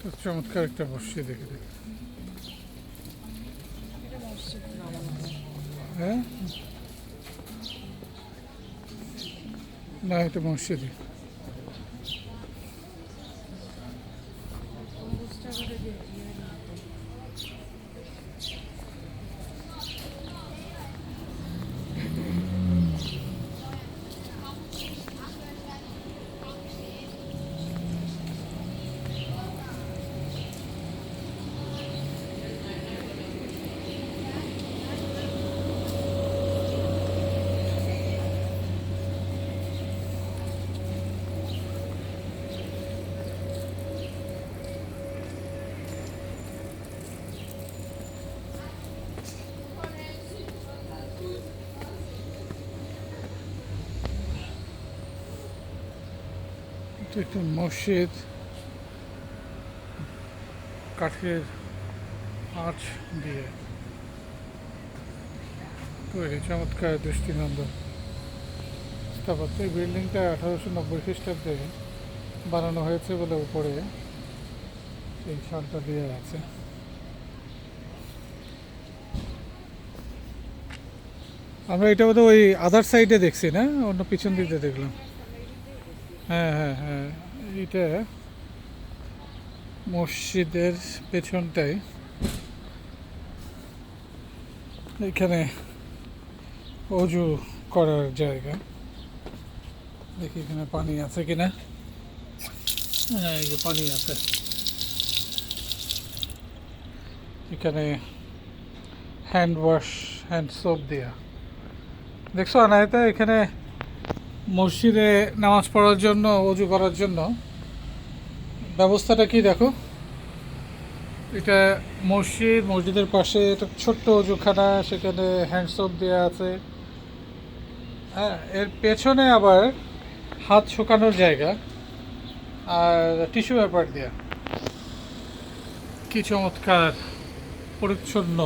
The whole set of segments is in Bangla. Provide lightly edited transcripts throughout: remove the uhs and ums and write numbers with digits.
তো চমৎকার একটা মসজিদ এখানে। হ্যাঁ, না এটা মসজিদই। এটা একটা মসজিদ, কাঠের আঁচ দিয়ে তৈরি, চমৎকার দৃষ্টিনন্দন স্থাপত্য। এই বিল্ডিংটা 1890 খ্রিস্টাব্দে বানানো হয়েছে বলে উপরে এই সালটা দেওয়া আছে। আমরা এটা বোধহয় ওই আদার সাইডে দেখছি না, অন্য পিছন দিকে দেখলাম। হ্যাঁ হ্যাঁ হ্যাঁ, এটা মসজিদের পেছনটাই। এখানে অজু করার জায়গা। দেখি এখানে পানি আছে কিনা। হ্যাঁ, এই যে পানি আছে এখানে, হ্যান্ড ওয়াশ, হ্যান্ড সোপ দেওয়া। দেখছো আনায়তা, এখানে মসজিদে নামাজ পড়ার জন্য, অজু করার জন্য ব্যবস্থাটা কি দেখো। এটা মসজিদ, মসজিদের পাশে একটা ছোট্ট অজুখানা, সেখানে হ্যান্ড সোপ দেওয়া আছে। হ্যাঁ, এর পেছনে আবার হাত শুকানোর জায়গা আর টিস্যু পেপার দেওয়া। কি চমৎকার পরিচ্ছন্ন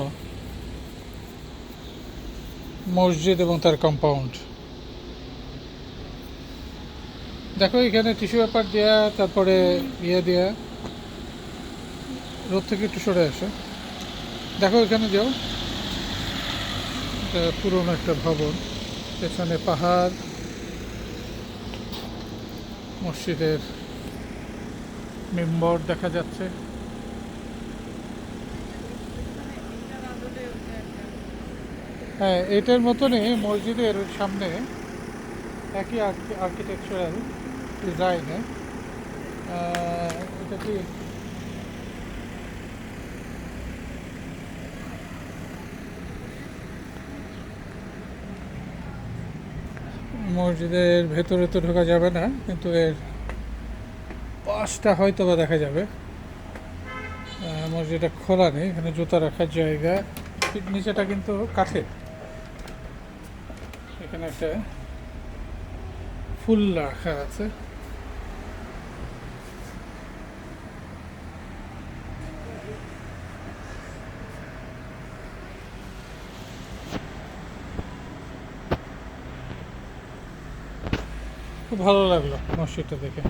মসজিদ এবং তার কম্পাউন্ড। দেখো এখানে টিস্যু পেপার দেওয়া, তারপরে ইয়ে দেওয়া। রোদ থেকে একটু সরে আসে, দেখো এখানে যাও। এটা পুরোনো একটা ভবন, পেছনে পাহাড়, মসজিদের মেম্বর দেখা যাচ্ছে। হ্যাঁ, এটার মতনই মসজিদের সামনে একই আর্কিটেকচারাল ডিজাইনে এটা কি মসজিদের ভেতরে তো ঢোকা যাবে না, কিন্তু এর পাশটা হয়তো বা দেখা যাবে। মসজিদটা খোলা নেই, এখানে জুতা রাখার জায়গা। নিচেটা কিন্তু কাঠের। এখানে একটা ফুল রাখা আছে। খুব ভালো লাগলো মসজিদটা দেখে।